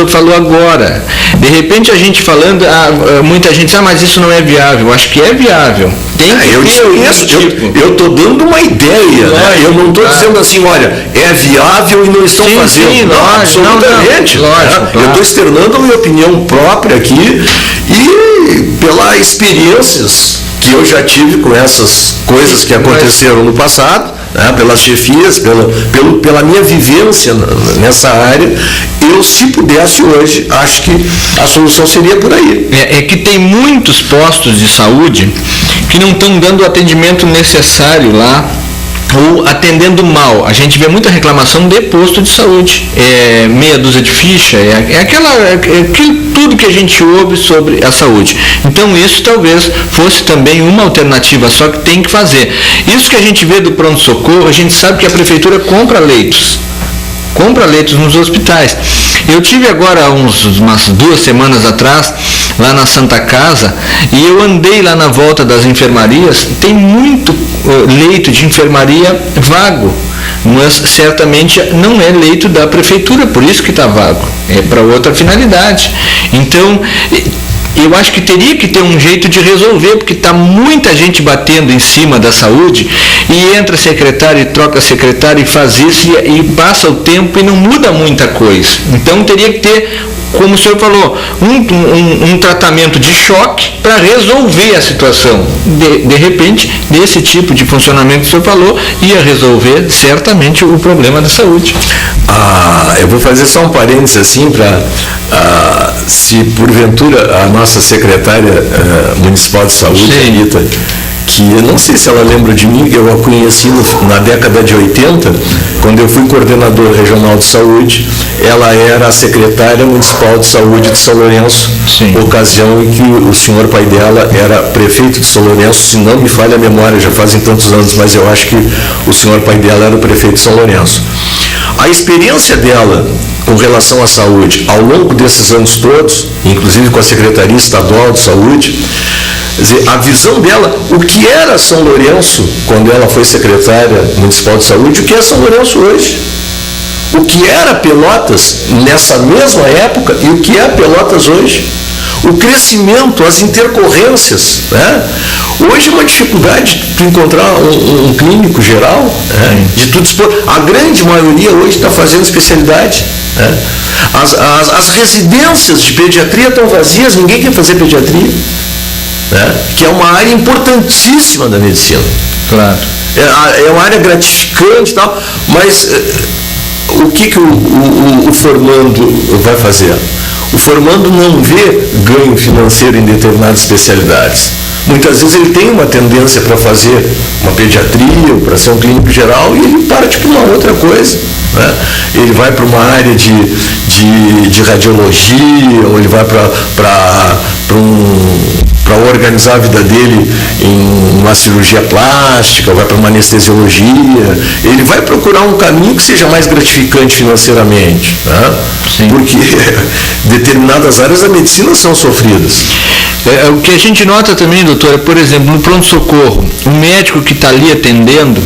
falou agora. De repente a gente falando, muita gente diz, mas isso não é viável. Acho que é viável. Tem que eu estou dando uma ideia, né? Eu não estou dizendo assim, olha, é viável e não estão fazendo. Sim, não, absolutamente. Lógico. Eu estou externando a minha opinião própria aqui e pelas experiências que eu já tive com essas coisas que aconteceram no passado, né, pelas chefias, pela minha vivência nessa área, eu, se pudesse hoje, acho que a solução seria por aí. É que tem muitos postos de saúde que não estão dando o atendimento necessário lá, ou atendendo mal. A gente vê muita reclamação de posto de saúde, meia dúzia de ficha, aquilo tudo que a gente ouve sobre a saúde. Então isso talvez fosse também uma alternativa, só que tem que fazer. Isso que a gente vê do pronto-socorro, a gente sabe que a prefeitura compra leitos nos hospitais. Eu tive agora umas 2 semanas atrás, lá na Santa Casa, e eu andei lá na volta das enfermarias, tem muito leito de enfermaria vago, mas certamente não é leito da prefeitura, por isso que está vago, é para outra finalidade. Então, eu acho que teria que ter um jeito de resolver, porque está muita gente batendo em cima da saúde, e entra secretário e troca secretário e faz isso, e passa o tempo e não muda muita coisa. Então teria que ter, como o senhor falou, um tratamento de choque para resolver a situação. De repente, desse tipo de funcionamento que o senhor falou, ia resolver certamente o problema da saúde. Eu vou fazer só um parênteses assim para, se porventura a nossa secretária municipal de saúde, Anitta, que eu não sei se ela lembra de mim, eu a conheci na década de 80, quando eu fui coordenador regional de saúde, ela era a secretária municipal de saúde de São Lourenço, ocasião em que o senhor pai dela era prefeito de São Lourenço, se não me falha a memória, já fazem tantos anos, mas eu acho que o senhor pai dela era o prefeito de São Lourenço. A experiência dela com relação à saúde, ao longo desses anos todos, inclusive com a Secretaria Estadual de Saúde, quer dizer, a visão dela, o que era São Lourenço quando ela foi secretária municipal de saúde, o que é São Lourenço hoje, o que era Pelotas nessa mesma época e o que é Pelotas hoje, o crescimento, as intercorrências, né? Hoje é uma dificuldade de encontrar um clínico geral, né? De tudo expor. A grande maioria hoje está fazendo especialidade, né? As residências de pediatria estão vazias, ninguém quer fazer pediatria, né? Que é uma área importantíssima da medicina. Claro. É uma área gratificante e tal, mas o que o formando vai fazer? O formando não vê ganho financeiro em determinadas especialidades. Muitas vezes ele tem uma tendência para fazer uma pediatria ou para ser um clínico geral e ele parte para uma outra coisa, né? Ele vai para uma área de radiologia, ou ele vai para organizar a vida dele em uma cirurgia plástica, vai para uma anestesiologia, ele vai procurar um caminho que seja mais gratificante financeiramente, né? Porque determinadas áreas da medicina são sofridas. O que a gente nota também, doutora, por exemplo, no pronto-socorro, o médico que está ali atendendo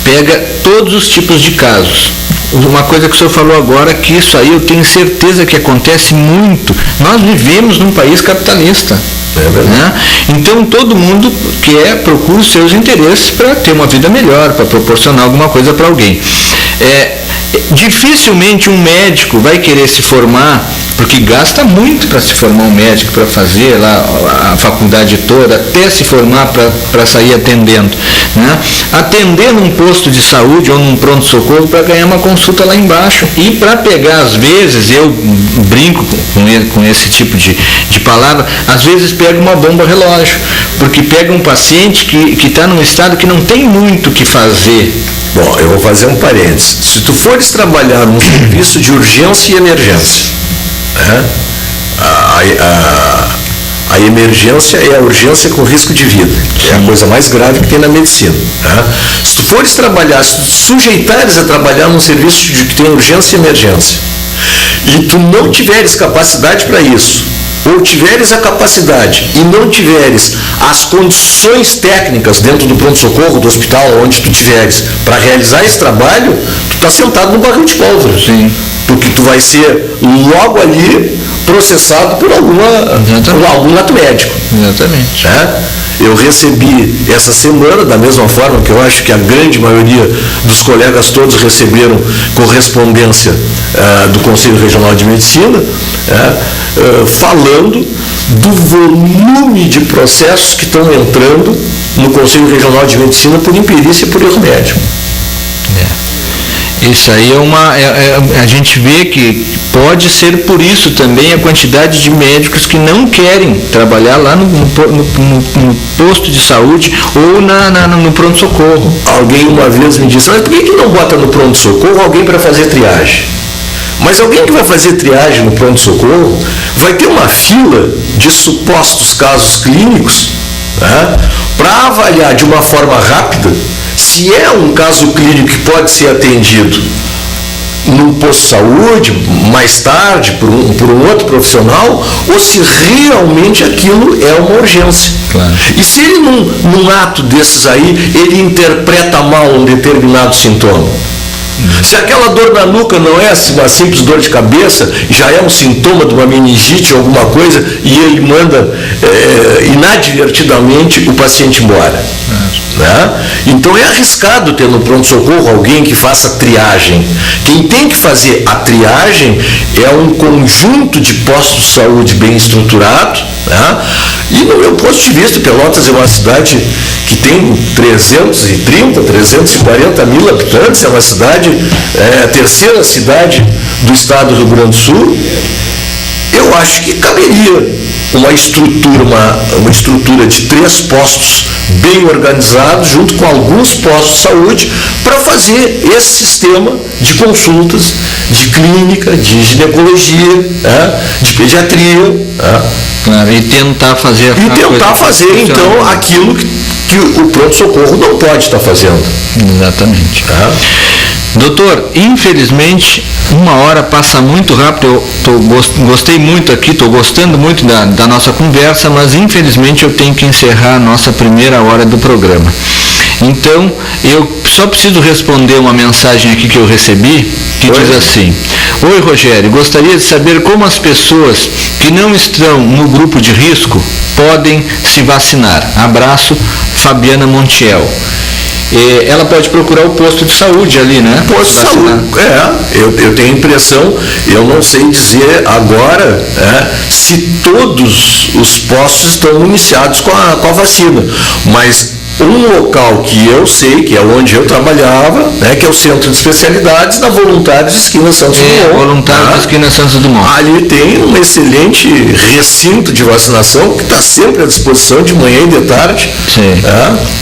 pega todos os tipos de casos. Uma coisa que o senhor falou agora, que isso aí eu tenho certeza que acontece muito. Nós vivemos num país capitalista. Né? Então todo mundo procura os seus interesses para ter uma vida melhor, para proporcionar alguma coisa para alguém. Dificilmente um médico vai querer se formar, porque gasta muito para se formar um médico, para fazer lá a faculdade toda, até se formar para sair atendendo, né? Atender num posto de saúde ou num pronto-socorro para ganhar uma consulta lá embaixo e para pegar, às vezes, eu brinco com esse tipo de palavra, às vezes pega uma bomba relógio, porque pega um paciente que está num estado que não tem muito o que fazer. Bom, eu vou fazer um parênteses. Se tu fores trabalhar num serviço de urgência e emergência, né? A emergência é a urgência com risco de vida, que é a coisa mais grave que tem na medicina, né? Se tu fores trabalhar, se tu sujeitares a trabalhar num serviço que tem urgência e emergência, e tu não tiveres capacidade para isso, ou tiveres a capacidade e não tiveres as condições técnicas dentro do pronto-socorro, do hospital, onde tu tiveres, para realizar esse trabalho, tu está sentado no barril de pólvora. Sim. porque tu vai ser logo ali processado por algum ato médico. Exatamente. Né? Eu recebi essa semana, da mesma forma que eu acho que a grande maioria dos colegas todos receberam correspondência do Conselho Regional de Medicina, falando do volume de processos que estão entrando no Conselho Regional de Medicina por imperícia e por erro médico. Isso aí a gente vê que pode ser por isso também a quantidade de médicos que não querem trabalhar lá no posto de saúde ou no pronto-socorro. Alguém uma vez me disse, mas por que não bota no pronto-socorro alguém para fazer triagem? Mas alguém que vai fazer triagem no pronto-socorro vai ter uma fila de supostos casos clínicos, né, para avaliar de uma forma rápida se é um caso clínico que pode ser atendido num posto de saúde, mais tarde, por um outro profissional, ou se realmente aquilo é uma urgência. Claro. E se ele, num ato desses aí, ele interpreta mal um determinado sintoma, se aquela dor na nuca não é uma simples dor de cabeça, já é um sintoma de uma meningite ou alguma coisa, e ele manda inadvertidamente o paciente embora. Né? Então é arriscado ter no pronto-socorro alguém que faça triagem. Quem tem que fazer a triagem é um conjunto de postos de saúde bem estruturado, né? E no meu ponto de vista, Pelotas é uma cidade que tem 340 mil habitantes, é uma cidade, a terceira cidade do estado do Rio Grande do Sul. Eu acho que caberia uma estrutura de 3 postos bem organizados, junto com alguns postos de saúde, para fazer esse sistema de consultas, de clínica, de ginecologia, de pediatria. Claro, e tentar fazer então aquilo que o pronto-socorro não pode estar fazendo. Exatamente. Doutor, infelizmente, 1 hora passa muito rápido. Eu gostei muito aqui, estou gostando muito da nossa conversa, mas infelizmente eu tenho que encerrar a nossa primeira hora do programa. Então, eu só preciso responder uma mensagem aqui que eu recebi, que diz assim: oi, Rogério, gostaria de saber como as pessoas que não estão no grupo de risco podem se vacinar. Abraço, Fabiana Montiel. Ela pode procurar o posto de saúde ali, né? Posto de saúde, eu tenho a impressão, eu não sei dizer agora se todos os postos estão iniciados com a vacina, mas um local que eu sei, que é onde eu trabalhava, que é o Centro de Especialidades da Voluntários Esquina Santos Dumont. Voluntários da Esquina Santos Dumont. Ali tem um excelente recinto de vacinação que está sempre à disposição de manhã e de tarde. Sim.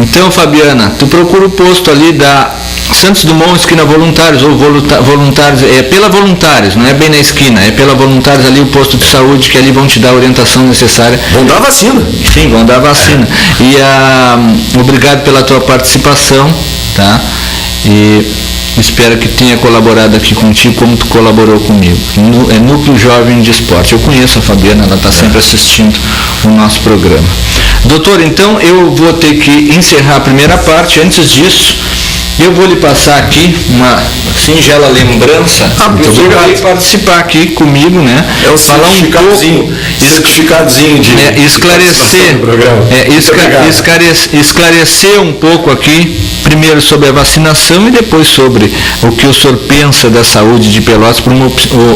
Então, Fabiana, tu procura o posto ali da Santos Dumont, esquina Voluntários, ou Voluntários, pela Voluntários, não é bem na esquina, é pela Voluntários ali o posto de saúde, que ali vão te dar a orientação necessária. Vão dar vacina. Sim, vão dar vacina. E obrigado pela tua participação, tá? E espero que tenha colaborado aqui contigo como tu colaborou comigo. É Núcleo Jovem de Esporte. Eu conheço a Fabiana, ela está sempre assistindo o nosso programa. Doutor, então eu vou ter que encerrar a primeira parte. Antes disso, eu vou lhe passar aqui uma singela lembrança. Muito obrigado. Vai participar aqui comigo, né? É o falar um pouco, certificadozinho de esclarecer um pouco aqui, primeiro sobre a vacinação e depois sobre o que o senhor pensa da saúde de Pelotas por uma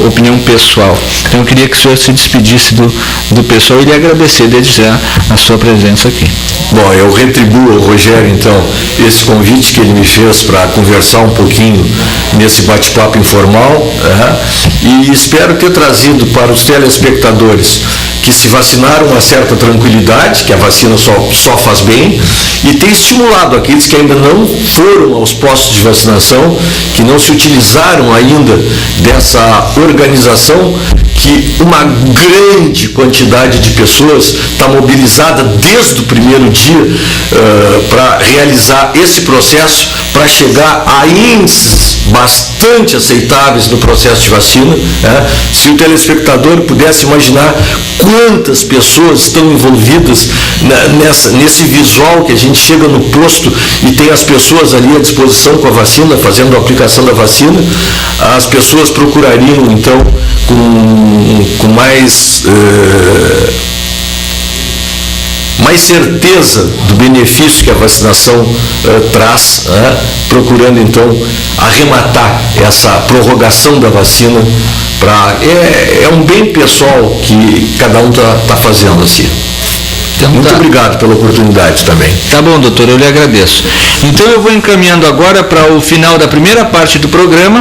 opinião pessoal. Então eu queria que o senhor se despedisse do pessoal e lhe agradecer desde já a sua presença aqui. Bom, eu retribuo ao Rogério, então, esse convite que ele me fez para conversar um pouquinho nesse bate-papo informal, e espero ter trazido para os telespectadores que se vacinaram uma certa tranquilidade, que a vacina só faz bem, e ter estimulado aqueles que ainda não foram aos postos de vacinação, que não se utilizaram ainda dessa organização, que uma grande quantidade de pessoas está mobilizada desde o primeiro dia para realizar esse processo, para chegar a índices bastante aceitáveis no processo de vacina. Se o telespectador pudesse imaginar quantas pessoas estão envolvidas nesse visual que a gente chega no posto e tem as pessoas ali à disposição com a vacina, fazendo a aplicação da vacina, as pessoas procurariam então com mais certeza do benefício que a vacinação traz, procurando então arrematar essa prorrogação da vacina. É um bem pessoal que cada um está fazendo assim. Então, muito obrigado pela oportunidade também. Tá bom, doutor, eu lhe agradeço. Então eu vou encaminhando agora para o final da primeira parte do programa.